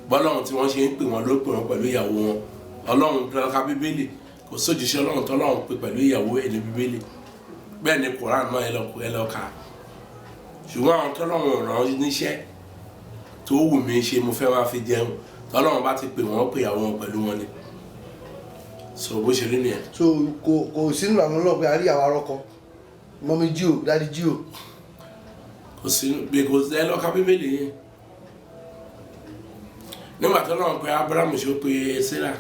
bọ́lọ́run tí wọ́n ṣe ń pè wọ́n ló pè wọ́n pẹ̀lú ìyàwó wọn. Ọlọ́run tó ka bíbélì kò sójúṣe Ọlọ́run tọ́lọ́run pè pẹ̀lú ìyàwó ẹ̀ ní bíbélì, bẹ́ẹ̀ ni Quran náà ẹ lọ kà. Ṣùgbọ́n àwọn tọ́lọ́run ràn níṣẹ́ tó wù mí ṣe mo fẹ́ máa fi jẹun, tọ́lọ́run bá ti pè wọ́n pè ìyàwó wọn pẹ̀lú wọn ni. So bó ṣe rí nìyẹn. So kò sínú àwọn ọlọ́pẹ́ àrí àwọn arọ́kọ mọ́mí jí o dáàdi jí o. Kò sí because ẹ lọ ka bíbélì yẹn. Nígbà tó lọ́run pé Abraham ṣe ó pe Sarah.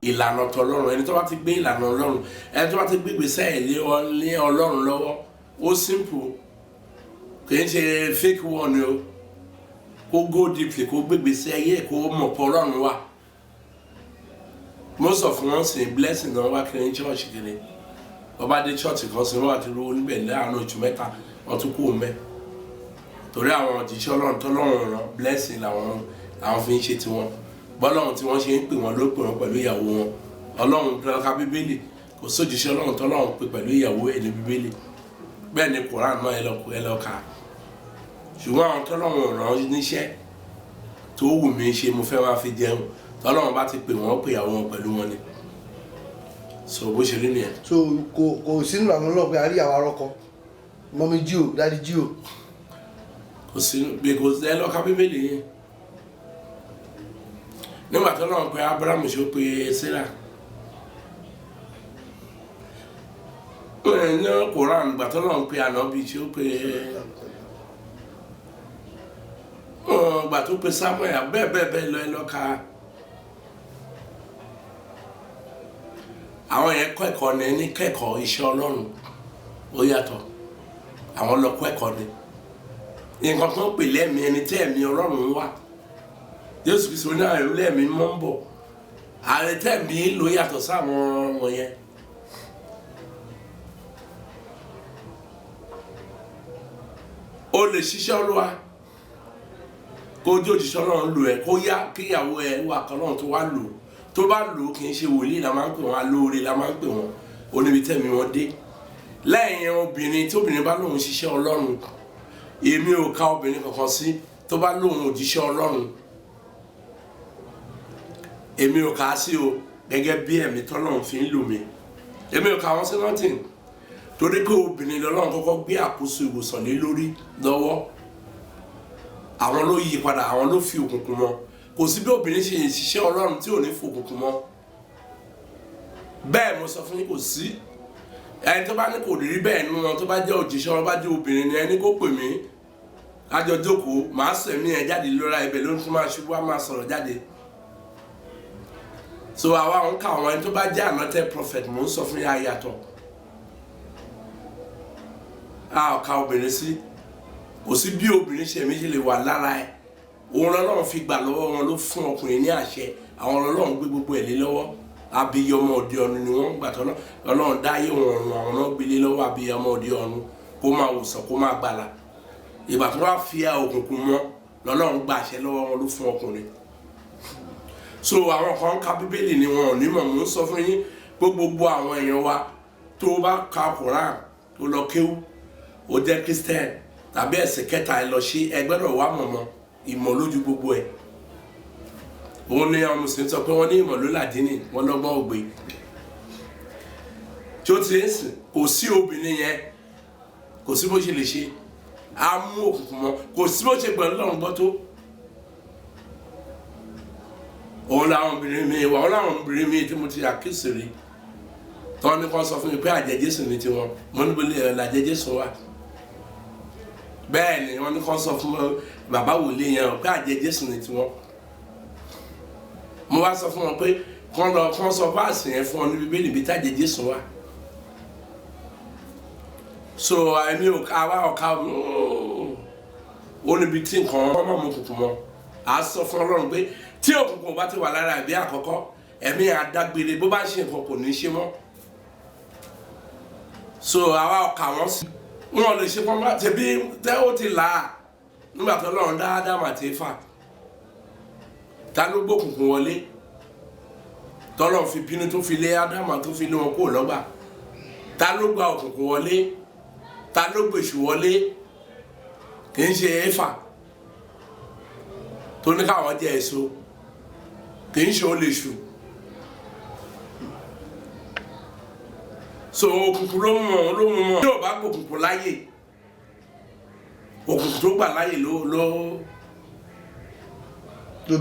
Ìlànà tọlọ́run, ẹni tó bá ti gbé ìlànà Ọlọ́run, ẹni tó bá ti gbé ìgbésẹ̀ lé Ọlọ́run lọ́wọ́, ó simple, kì í ṣe fake one o, kó go deeply, kó gbé ìgbésẹ̀ ayé kó mọ̀ pé Ọlọ́run wà. Most of wọn sìn blessing náà wá kiri ní church kiri, ọba dé church kan sí wọn àti rówó níbẹ̀ láàánú oṣù mẹ́ta wọn tún kú mẹ́. Torí àwọn òjíṣẹ́ Ọlọ́run tọ́lọ́run rán blessing làwọn fi ń ṣe tiwọn. Bọ́lọ́run tí wọ́n ṣe ń pè wọ́n ló pè wọ́n pẹ̀lú ìyàwó wọn. Ọlọ́run tó ka bíbélì kò sójúṣe Ọlọ́run tọ́lọ́run pè pẹ̀lú ìyàwó ẹ̀ ní bíbélì, bẹ́ẹ̀ ni Quran náà ẹ lọ kà. Ṣùgbọ́n àwọn tọ́lọ́run ràn níṣẹ́ tó wù mí ṣe mo fẹ́ máa fi jẹun, tọ́lọ́run bá ti pè wọ́n pè ìyàwó wọn pẹ̀lú wọn ni. So bó ṣe rí nìyẹn. So kò sínú àwọn ọlọ́pẹ́ àrí àwọn arọ́kọ mọ́mí jí o dáàdi jí o. Kò sí because ẹ lọ ka bíbélì yẹn. Nígbà tó lọ́run pé Abraham ṣe ó pe Sarah. Ní Quran gbà tó lọ́run pé Ànábì ṣe ó pe gbà tó pe Samuel bẹ́ẹ̀ lọ ẹ lọ ka. Àwọn yẹn kọ́ ẹ̀kọ́ ní ẹni kẹ́kọ̀ọ́ iṣẹ́ Ọlọ́run ó yàtọ̀, àwọn lọ kọ́ ẹ̀kọ́ ni. Nǹkan tó ń pè lẹ́mìí ẹni tí ẹ̀mí Ọlọ́run wà, Jésù Kristo ní ààrẹ lẹ́mìí mọ́ ń bọ̀, ààrẹ tẹ̀mí ló yàtọ̀ sáwọn wọn yẹn. O lè ṣiṣẹ́ Olúwa kó ojú òjíṣẹ́ Ọlọ́run lò ẹ́ kó yá kíyàwó ẹ wà kan náà tó wá lò tó bá lò kì í ṣe wòlíì la máa ń pè wọ́n, alóore la máa ń pè wọ́n, oníbi tẹ̀mí wọn dé. Lẹ́yìn obìnrin tí obìnrin bá lóun ṣiṣẹ́ Ọlọ́run, èmi ò ka obìnrin kankan sí tó bá lóun òjíṣẹ́ Ọlọ́run, èmi ò kà á sí o gẹ́gẹ́ bí ẹ̀mí tọ́lọ́run fi ń lò mí, èmi ò kà wọ́n sí nothing, torí pé obìnrin lọ́lọ́run kọ́kọ́ gbé àkóso ìwòsàn lé lórí lọ́wọ́, àwọn ló yí padà, àwọn ló fi òkùnkùn mọ́. Kò sí bí obìnrin ṣe ṣiṣẹ́ Ọlọ́run tí ò ní fòkùnkùn mọ́. Bẹ́ẹ̀ mo sọ fún yín, kò sí ẹni tó bá ní kò rí bẹ́ẹ̀ nínú wọn tó bá jẹ́ òjíṣẹ́ wọn bá jẹ́ obìnrin ni ẹni kó pè mí, kájọ jókòó, màá sẹ̀mí ẹ̀ jáde lóra ibẹ̀ ló ń tún máa ṣubú á máa sọ̀rọ̀ jáde. So àwa ń ka àwọn ẹni tó bá jẹ́ anointed prophet, mò ń sọ fún yín ayàtọ̀. A ò ka obìnrin sí, kò sí bí obìnrin ṣe méjì lè wà lára ẹ̀. Òun lọ́lọ́run fi gbà lọ́wọ́ wọn ló fún ọkùnrin ní àṣẹ, àwọn lọ́lọ́run gbé gbogbo ẹ̀ lé lọ́wọ́. Abiyamọ òde ọ̀run ni wọ́n gbà tọ́lọ́, Ọlọ́run dáyé wọn ọ̀run, àwọn náà gbélé lọ́wọ́ abiyamọ òde ọ̀run kó máa wòsàn kó máa gbàlà. Ìgbà tó wá fi òkùnkùn mọ́ lọ́lọ́run gba àṣẹ lọ́wọ́ wọn ló fún ọkùnrin. So àwọn kan ka bíbélì ni wọn ò ní mọ̀, mò ń sọ fún yín gbogbo àwọn èèyàn wa tó bá ka Quran tó lọ kéwú, ó jẹ́ Christian tàbí ẹ̀sìn kẹta ẹ lọ ṣe, ẹ gbọ́dọ̀ wá mọ̀mọ́ ìmọ̀ lójú gbogbo ẹ̀. Òun ni àwọn Mùsùlùmí sọ pé wọ́n ní ìmọ̀ ló làdínì, wọ́n lọ́gbọ́n ògbé. Tí ó ti ń sìn, kò sí obìnrin yẹn, kò sí bó ṣe lè ṣe, á mú òkùnkùn mọ́, kò sí bó ṣe gbọ́dọ̀ lọ́run gbọ́ tó. Òun làwọn obìnrin mi wà, òun làwọn obìnrin mi tí mo ti àkíyèsí rí. Tọ́ ní kan sọ fún mi pé àjẹjẹsùn ni tiwọn, mo ní bolè làjẹjẹsùn wà. Bẹ́ẹ̀ ni wọ́n ní kan sọ fún bàbá wòlíì yẹn pé àjẹjẹsùn ni tiwọn. Mo wá sọ fún wọn pé kán sọ fáàsì yẹn fún ọ ní Bíbélì bí tájẹjẹsùn wà. So èmi ò ká wá ọ̀ka ó níbi tí nǹkan ọmọ mú kùkù mọ́. À sọ fún Ọlọ́run pé tí òkùnkùn bá ti wà lára ẹ̀bí àkọ́kọ́, ẹ̀mí àdágbére bó bá ṣe nǹkan kò ní ṣe mọ́. So àwa ọ̀ka wọn sí, wọn lè ṣe fún wa tẹ̀bí tẹ́ ó ti là á nígbà tó Ọlọ́run dá Ádámù àti Éfà. Ta ló gbókùnkùn wọlé? Tọ́lọ́run fi bínú tó fi lé Ádámù tó fi lé wọn kúrò lọ́gbà. Ta ló gba òkùnkùn wọlé? Ta ló gbèsù wọlé? kì í ṣe éfà tó ní káwọn jẹ èso kì í ṣe ó lè ṣù so òkùnkùn ló mú wọn yóò bá gbòkùnkùn láyè òkùnkùn tó gbà láyè ló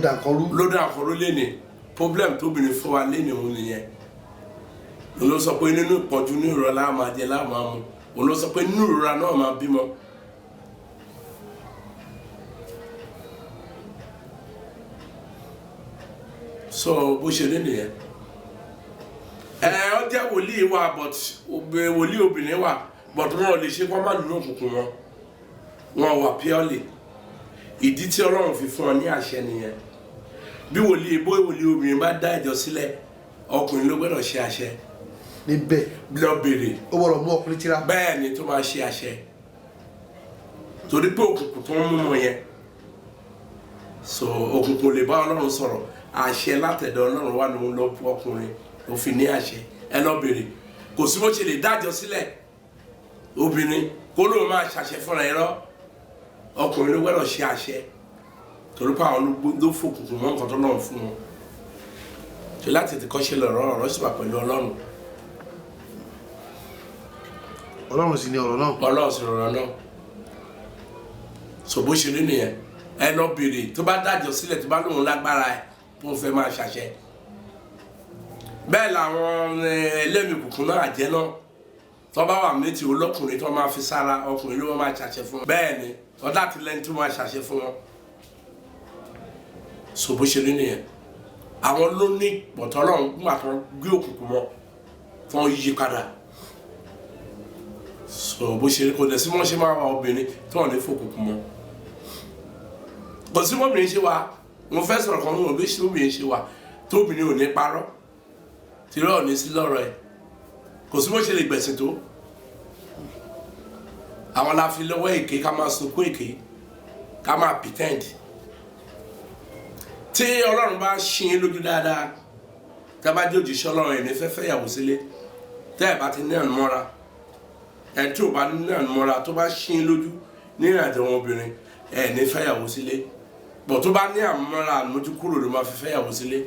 dà nǹkan rú léni problem tóbìnrin fún wa léni òun nìyẹn òun ló sọ pé nínú ìpọ́njú ní ìrora láà máa jẹ láà máa mu òun ló sọ pé nínú ìrora náà máa bímọ. so bó ṣe rí nìyẹn ọ jẹ́ wòlíì wa but wòlíì obìnrin wa but wọn ò lè ṣe kó má nínú òkùnkùn wọn wà purely ìdí tí Ọlọ́run fi fún ọ ní àṣẹ nìyẹn bí wòlíì obìnrin bá dá ìjọ sílẹ̀ ọkùnrin ló gbọ́dọ̀ ṣe àṣẹ níbẹ̀ lọ bèrè ó gbọ́dọ̀ mú ọkùnrin tíra bẹ́ẹ̀ ni tó máa ṣe àṣẹ torí pé òkùnkùn tó ń mú wọn yẹn so òkùnkùn lè bá Ọlọ́run sọ̀rọ̀ àṣẹ látẹ̀dọ̀ Ọlọ́run wà lóun lọ fún ọkùnrin ó fi ní àṣẹ ẹ lọ bèrè kò sí bó ṣe lè dájọ́ sílẹ̀ obìnrin kó lóun máa ṣàṣẹ fúnra ẹ lọ ọkùnrin ló gbọ́dọ̀ ṣe àṣẹ torí pé àwọn ló fòkùnkùn mọ́ nǹkan tó lọ́run fún wọn ṣe láti ti kọ́ ṣe lọ́rọ̀ ọ̀rọ̀ sì wà pẹ̀lú Ọlọ́run Ọlọ́run sì ni ọ̀rọ̀ náà Ọlọ́run sì rọ̀rọ̀ náà so bó ṣe rí nìyẹn ẹ lọ bèrè tó bá dájọ́ sílẹ̀ tó bá lóun lágbára ẹ tó ń fẹ́ máa ṣàṣẹ bẹ́ẹ̀ làwọn ẹlẹ́mìí òkùnkùn náà àjẹ́ náà tó bá wà méjì olókùnrin tó máa fi sára ọkùnrin ló máa ṣàṣẹ fún wọn bẹ́ẹ̀ ni ọ̀dà àti lẹ́ni tó máa ṣàṣẹ fún wọn so bó ṣe rí nìyẹn àwọn ló ní pọ̀tọ́ náà nígbà tó gbé òkùnkùn mọ́ fún yíyí padà so bó ṣe rí kò dẹ̀ sí wọ́n ṣe máa wà obìnrin tó wọ́n ní fòkùnkùn mọ́ kò sí obìnrin ṣe wà mo fẹ́ sọ̀rọ̀ kan nínú bí obìnrin ṣe wà tóbìnrin ò ní parọ́ tìrọ̀ ò ní sí lọ́rọ̀ ẹ̀ kò sí bó ṣe lè gbẹ̀sìn tó àwọn la fi lọ́wọ́ èké ká máa sunkún èké ká máa pretend tí Ọlọ́run bá ṣí yín lójú dáadáa tá bá jẹ́ òjíṣẹ́ Ọlọ́run ẹ̀ ní fẹ́fẹ́ ìyàwó sílé tẹ́ ẹ̀ bá ti ní ànúmọ́ra ẹ̀ tí ò bá ní ànúmọ́ra tó bá ṣí yín lójú ní ìrìnàjò wọn obìnrin ẹ̀ ní fẹ́yàwó sílé bọ̀ tó bá ní ànúmọ́ra ànúmójú kúrò ló máa fi fẹ́yàwó sílé